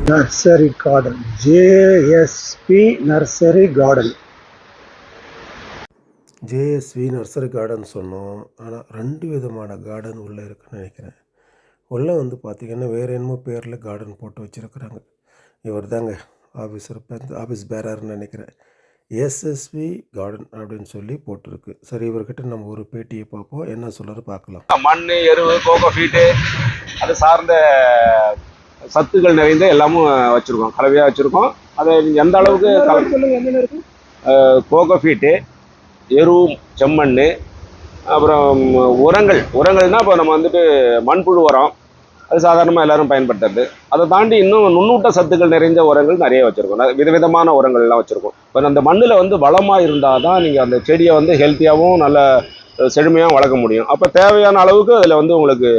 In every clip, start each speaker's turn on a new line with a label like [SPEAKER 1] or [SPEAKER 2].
[SPEAKER 1] Nursery garden, JSP nursery garden.
[SPEAKER 2] JSV nursery garden சொன்னோம். ஆனால் 2 விதமான கார்டன் உள்ளே இருக்குன்னு நினைக்கிறேன். உள்ளே வந்து பார்த்திங்கன்னா வேறு என்னமோ பேரில் கார்டன் போட்டு வச்சுருக்குறாங்க. இவர் தாங்க ஆஃபீஸ் பேரர்னு நினைக்கிறேன். எஸ்எஸ்வி கார்டன் அப்படின்னு சொல்லி போட்டிருக்கு. சரி, இவர்கிட்ட நம்ம ஒரு பேட்டியை பார்ப்போம், என்ன சொல்கிறாரு பார்க்கலாம்.
[SPEAKER 3] மண், எருவு, கோகோ ஃபீட்டு, அது சார்ந்த சத்துக்கள் நிறைந்த எல்லாமும் வச்சுருக்கோம், கலவையாக வச்சுருக்கோம். அதை எந்த அளவுக்கு கோகோ ஃபீட்டு, எரு, செம்மண், அப்புறம் உரங்கள்னால் இப்போ நம்ம வந்துட்டு மண்புழு உரம், அது சாதாரணமாக எல்லோரும் பயன்படுத்துறது. அதை தாண்டி இன்னும் நுண்ணூட்ட சத்துக்கள் நிறைந்த உரங்கள் நிறைய வச்சுருக்கோம். விதவிதமான உரங்கள்லாம் வச்சுருக்கோம். இப்போ அந்த மண்ணில் வந்து வளமாக இருந்தால் தான் நீங்கள் அந்த செடியை வந்து ஹெல்த்தியாகவும் நல்ல செழுமையாகவும் வளர்க்க முடியும். அப்போ தேவையான அளவுக்கு அதில் வந்து உங்களுக்கு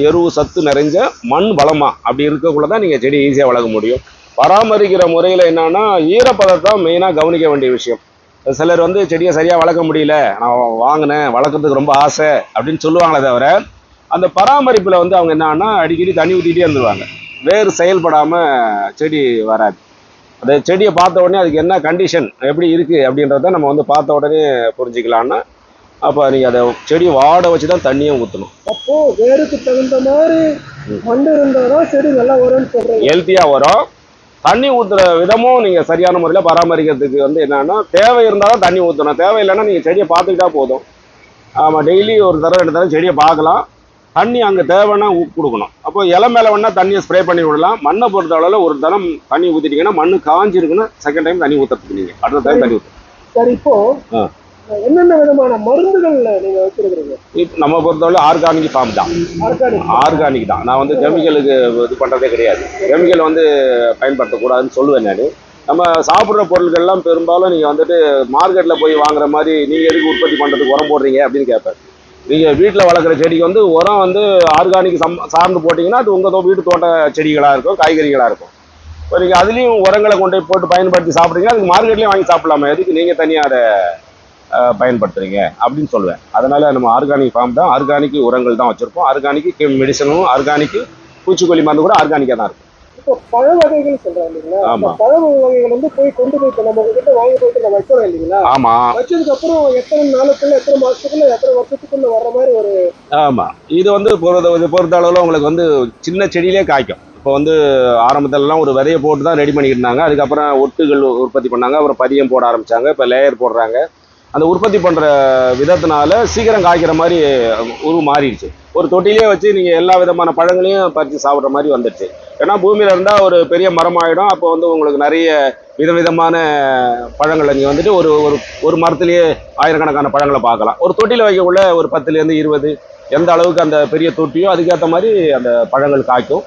[SPEAKER 3] எரு சத்து நிறைஞ்ச மண் வளமாக அப்படி இருக்கக்குள்ள தான் நீங்கள் செடி ஈஸியாக வளர்க்க முடியும். பராமரிக்கிற முறையில் என்னன்னா ஈரப்பதத்தை மெயினாக கவனிக்க வேண்டிய விஷயம். சிலர் வந்து செடியை சரியாக வளர்க்க முடியல, நான் வாங்கினேன், வளர்க்குறதுக்கு ரொம்ப ஆசை அப்படின்னு சொல்லுவாங்களே தவிர, அந்த பராமரிப்பில் வந்து அவங்க என்னன்னா அடிக்கடி தண்ணி ஊற்றிட்டே இருந்துருவாங்க. வேறு செயல்படாமல் செடி வராது. அந்த செடியை பார்த்த உடனே அதுக்கு என்ன கண்டிஷன் எப்படி இருக்குது அப்படின்றத நம்ம வந்து பார்த்த உடனே புரிஞ்சுக்கலான்னா, அப்போ நீங்கள் அதை செடி வாட வச்சு தான் தண்ணியை ஊற்றணும்.
[SPEAKER 1] அப்போது வேருக்கு தகுந்த மாதிரி மண் இருந்தால் தான் செடி நல்லா வரும்னு சொல்கிறேன்,
[SPEAKER 3] ஹெல்த்தியாக வரும். தண்ணி ஊற்றுற விதமும் நீங்கள் சரியான முறையில் பராமரிக்கிறதுக்கு வந்து என்னன்னா, தேவை இருந்தால் தான் தண்ணி ஊற்றணும். தேவை இல்லைன்னா நீங்கள் செடியை பார்த்துக்கிட்டா போதும். ஆமாம், டெய்லி ஒரு தடவை 2 தடவை செடியை பார்க்கலாம். தண்ணி அங்கே தேவைன்னா கொடுக்கணும். அப்போ இலை மேலே வேணால் தண்ணியை ஸ்ப்ரே பண்ணி விடலாம். மண்ணை பொறுத்த அளவில் ஒரு தரம் தண்ணி ஊற்றிட்டீங்கன்னா மண் காஞ்சிருக்குன்னா செகண்ட் டைம் தண்ணி ஊற்றுறதுக்கு நீங்கள் அடுத்த டைம் தண்ணி ஊற்று.
[SPEAKER 1] சரி, இப்போ என்னென்ன விதமான மருந்துகள் நீங்கள் வச்சுருக்கிறீங்க?
[SPEAKER 3] இப்போ நம்ம பொறுத்தவரை ஆர்கானிக் ஃபார்ம் தான். ஆர்கானிக் தான். நான் வந்து கெமிக்கலுக்கு இது பண்ணுறதே கிடையாது. கெமிக்கல் வந்து பயன்படுத்தக்கூடாதுன்னு சொல்லுவேன் நான். நம்ம சாப்பிட்ற பொருட்கள்லாம் பெரும்பாலும் நீங்கள் வந்துட்டு மார்க்கெட்டில் போய் வாங்குற மாதிரி நீங்கள் எதுக்கு உற்பத்தி பண்ணுறதுக்கு உரம் போடுறீங்க அப்படின்னு கேட்பேன். நீங்கள் வீட்டில் வளர்க்குற செடிக்கு வந்து உரம் வந்து ஆர்கானிக் சார்ந்து போட்டிங்கன்னா அது உங்கள் வீட்டு தோட்ட செடிகளாக இருக்கும், காய்கறிகளாக இருக்கும். இப்போ நீங்கள் அதுலேயும் உரங்களை கொண்டு போட்டு பயன்படுத்தி சாப்பிட்றீங்க, அதுக்கு மார்க்கெட்லேயும் வாங்கி சாப்பிடலாமா, எதுக்கு நீங்கள் தனியாக அதை பயன்படுத்துறீங்க அப்படின்னு சொல்லுவேன். அதனால் நம்ம ஆர்கானிக் ஃபார்ம் தான், ஆர்கானிக் உரங்கள் தான் வச்சுருப்போம். ஆர்கானிக் மெடிசனும் ஆர்கானிக் பூச்சிக்கொல்லி மருந்து கூட ஆர்கானிக்காக தான் இருக்கும்.
[SPEAKER 1] இப்போ பழ வகைகள் சொல்றாங்க இல்லைங்களா? ஆமா, பழ வகைகள் வந்து போய் கொண்டு போய் நம்ம கிட்ட வாங்கி போயிட்டு நம்ம வைக்கிறோம் இல்லைங்களா?
[SPEAKER 3] ஆமா,
[SPEAKER 1] வச்சதுக்கு அப்புறம் எத்தனை நாளுக்குள்ள, எத்தனை மாசத்துக்குள்ள, எத்தனை வருஷத்துக்குள்ள வர்ற மாதிரி ஒரு
[SPEAKER 3] ஆமா, இது வந்து பொறுத்த அளவில் உங்களுக்கு வந்து சின்ன செடியிலே காய்க்கும். இப்போ வந்து ஆரம்பத்திலலாம் ஒரு விதையை போட்டு தான் ரெடி பண்ணிக்கிட்டு இருந்தாங்க. அதுக்கப்புறம் ஒட்டுகள் உற்பத்தி பண்ணாங்க, அப்புறம் பதியம் போட ஆரம்பிச்சாங்க, இப்போ லேயர் போடுறாங்க. அந்த உற்பத்தி பண்ணுற விதத்தினால சீக்கிரம் காய்க்கிற மாதிரி மாறிடுச்சு. ஒரு தொட்டிலே வச்சு நீங்கள் எல்லா விதமான பழங்களையும் பறித்து சாப்பிட்ற மாதிரி வந்துடுச்சு. ஏன்னா பூமியில் இருந்தால் ஒரு பெரிய மரம் ஆகிடும். அப்போ வந்து உங்களுக்கு நிறைய விதவிதமான பழங்களை நீங்கள் வந்துட்டு ஒரு ஒரு ஒரு மரத்துலேயே ஆயிரக்கணக்கான பழங்களை பார்க்கலாம். ஒரு தொட்டியில் வைக்கக்குள்ள ஒரு 10லேருந்து 20 எந்த அளவுக்கு அந்த பெரிய தொட்டியோ அதுக்கேற்ற மாதிரி அந்த பழங்கள் காய்க்கும்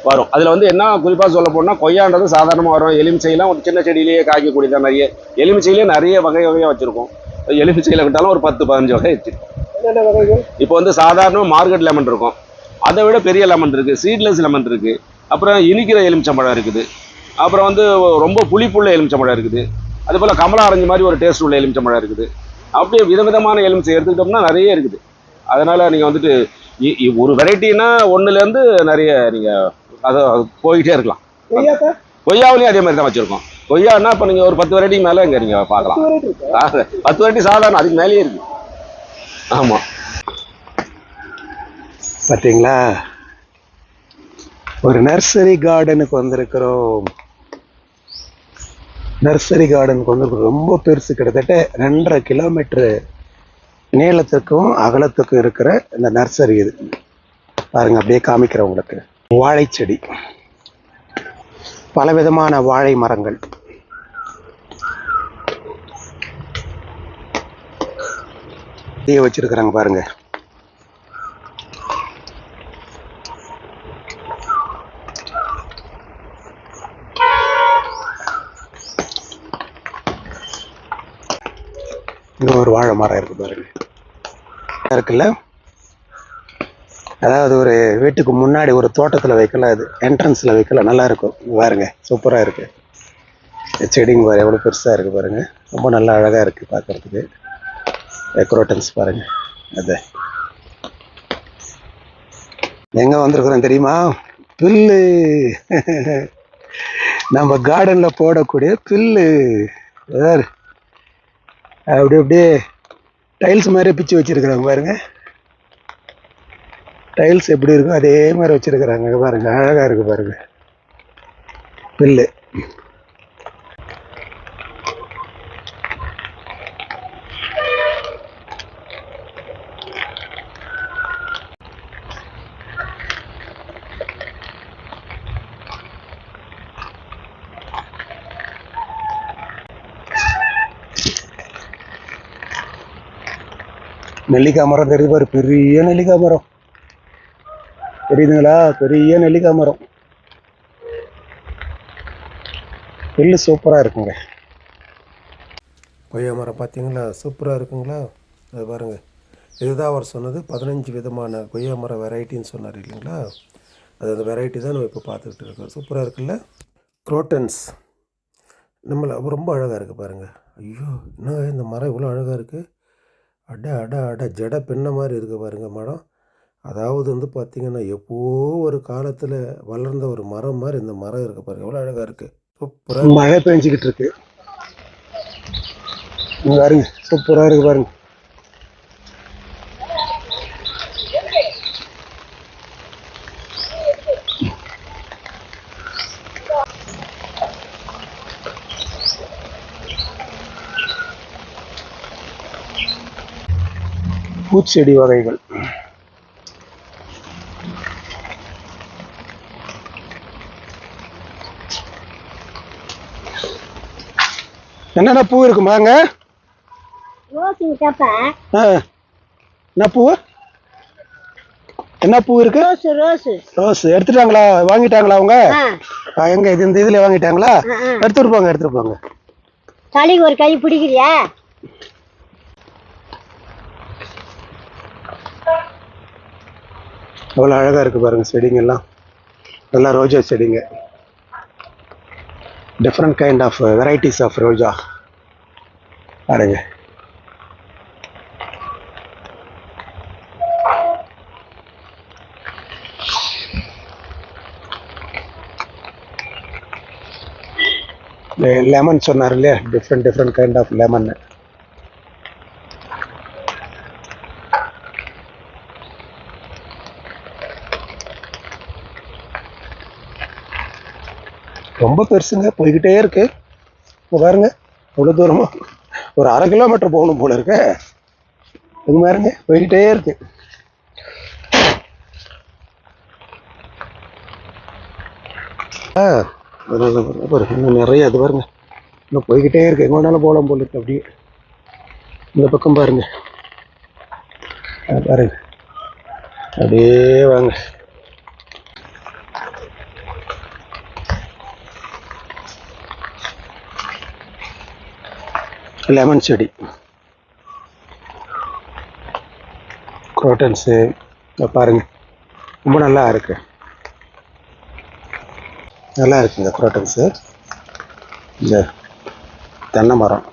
[SPEAKER 3] வரும். அதில் வந்து என்ன குறிப்பாக சொல்ல போனால் கொய்யான்றது சாதாரணமாக வரும். எலுமிச்சையெல்லாம் ஒரு சின்ன செடியிலேயே காய்க்கக்கூடியதான். நிறைய எலுமிச்சையிலேயே நிறைய வகையாக வச்சுருக்கோம். எலுமிச்சையில் விட்டாலும் ஒரு 10-15 வகை வச்சுருக்கோம். இப்போ வந்து சாதாரணமாக மார்க்கெட் லெமன் இருக்கும், அதை விட பெரிய லெமன் இருக்குது, சீட்லெஸ் லெமன் இருக்குது, அப்புறம் இனிக்கிற எலுமிச்சம்பழம் இருக்குது, அப்புறம் வந்து ரொம்ப புளிப்புள்ள எலுமிச்சம்பழம் இருக்குது, அதுபோல் கமலா ஆரஞ்சு மாதிரி ஒரு டேஸ்ட் உள்ள எலுமிச்சம்பழம் இருக்குது. அப்படியே விதவிதமான எலுமிச்சை எடுத்துக்கிட்டோம்னா நிறைய இருக்குது. அதனால் நீங்கள் வந்துட்டு ஒரு வெரைட்டின்னா 1லேருந்து நிறைய நீங்கள் அதை போய்கிட்டே இருக்கலாம். கொய்யாவிலையும் அதே மாதிரி தான் வச்சுருக்கோம். கொய்யான்னா இப்போ நீங்கள் ஒரு 10 வெரைட்டிக்கு மேலே இங்கே நீங்கள் பார்க்கலாம். 10 வெரைட்டி சாதாரண, அதுக்கு மேலேயே இருக்குது. ஆமாம்,
[SPEAKER 1] பார்த்தீங்களா? ஒரு நர்சரி கார்டனுக்கு வந்திருக்கிறோம். நர்சரி கார்டனுக்கு வந்திருக்கிறோம். ரொம்ப பெருசு, கிட்டத்தட்ட 2.5 கிலோமீட்டரு நீளத்துக்கும் அகலத்துக்கும் இருக்கிற இந்த நர்சரி இது பாருங்க. அப்படியே காமிக்கிறேன் உங்களுக்கு. வாழைச்செடி, பலவிதமான வாழை மரங்கள், வச்சிருக்கிறாங்க பாருங்க. இன்னும் ஒரு வாழை மரம் இருக்கு பாருங்க, இருக்குல்ல. அதாவது ஒரு வீட்டுக்கு முன்னாடி ஒரு தோட்டத்தில் வைக்கல, அது என்ட்ரன்ஸில் வைக்கல, நல்லா இருக்கும் பாருங்க. சூப்பராக இருக்கு செடிங்க பாரு, எவ்வளோ பெருசாக இருக்கு பாருங்க. ரொம்ப நல்லா அழகாக இருக்கு பார்க்கறதுக்கு. டெக்கரேட்டன்ஸ் பாருங்க. அது எங்கே வந்திருக்கிறோம் தெரியுமா? புல்லு. நம்ம கார்டனில் போடக்கூடிய புல்லு வேறு அப்படி அப்படியே டைல்ஸ் மாதிரி பிச்சு வச்சிருக்கிறாங்க பாருங்க. டைல்ஸ் எப்படி இருக்கும் அதே மாதிரி வச்சிருக்கிறாங்க பாருங்க. அழகா இருக்கு பாருங்க புல்லு. நெல்லிக்காய் மரம் தெரியுது பாரு, பெரிய நெல்லிக்காய் மரம் தெரியுதுங்களா? பெரிய நெல்லிக்காய் மரம். புல்லு சூப்பராக இருக்குங்க.
[SPEAKER 2] கொய்யா மரம் பார்த்தீங்களா, சூப்பராக இருக்குங்களா? அது பாருங்கள், இதுதான் அவர் சொன்னது 15 விதமான கொய்யா மரம் வெரைட்டின்னு சொன்னார் இல்லைங்களா? அது அந்த வெரைட்டி தான் நம்ம இப்போ பார்த்துக்கிட்டு இருக்கோம். சூப்பராக இருக்குல்ல? குரோட்டன்ஸ் நம்மளை ரொம்ப அழகாக இருக்குது பாருங்கள். ஐயோ, என்ன இந்த மரம் இவ்வளோ அழகாக இருக்குது! அட அட அட ஜட பின்ன மாதிரி இருக்குது பாருங்கள் மரம். அதாவது வந்து பார்த்திங்கன்னா எப்போ ஒரு காலத்தில் வளர்ந்த ஒரு மரம் மாதிரி இந்த மரம் இருக்குது பாருங்கள். எவ்வளோ அழகாக இருக்குது. சூப்பராக
[SPEAKER 1] மழை பெஞ்சிக்கிட்டு இருக்கு பாருங்க. சூப்பராக இருக்கு பாருங்க. பூச்செடி வகைகள் என்னென்ன பூ இருக்குமாங்க? என்ன பூ? என்ன பூ இருக்கு? ரோஸ் எடுத்துட்டாங்களா? வாங்கிட்டாங்களா அவங்க? எங்க இது இந்த இதுல வாங்கிட்டாங்களா? எடுத்துட்டு போங்க, எடுத்துட்டு போங்க.
[SPEAKER 4] தலைக்கு ஒரு கை பிடிக்கிறியா?
[SPEAKER 1] அவ்வளோ அழகா இருக்கு பாருங்க செடிங்க எல்லாம். நல்லா ரோஜா செடிங்க. Different kind of varieties of ரோஜா பாருங்க. லெமன் சொன்னார் இல்லையா, டிஃப்ரெண்ட் கைண்ட் ஆஃப் லெமன். ரொம்ப பெருசுங்க, போய்கிட்டே இருக்கு. பாருங்க அவ்வளோ தூரமா ஒரு 1/2 கிலோமீட்டர் போகணும் போல இருக்கு. இது பாருங்க போய்கிட்டே இருக்கு. இன்னும் நிறைய அது பாருங்க, இன்னும் போய்கிட்டே இருக்கு. எங்க வேணாலும் போகலாம் போல இருக்கு. அப்படியே இந்த பக்கம் பாருங்க, பாருங்க அப்படியே வாங்க. லெமன் செடி, குரோட்டன்ஸு பாருங்க ரொம்ப நல்லா இருக்கு. நல்லா இருக்குங்க குரோட்டன்ஸு. இந்த தென்னை மரம்,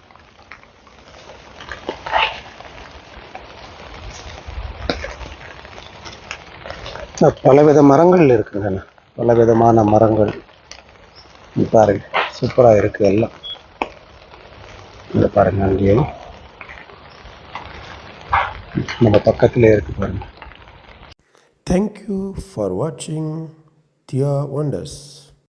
[SPEAKER 1] பலவித மரங்கள் இருக்குங்க. பலவிதமான மரங்கள் பாருங்க, சூப்பராக இருக்கு எல்லாம். இதை பாருங்க, அங்கேயும் நம்ம பக்கத்திலே இருக்கு பாருங்க.
[SPEAKER 2] தேங்க்யூ ஃபார் வாட்சிங் தியா ஒண்டர்ஸ்.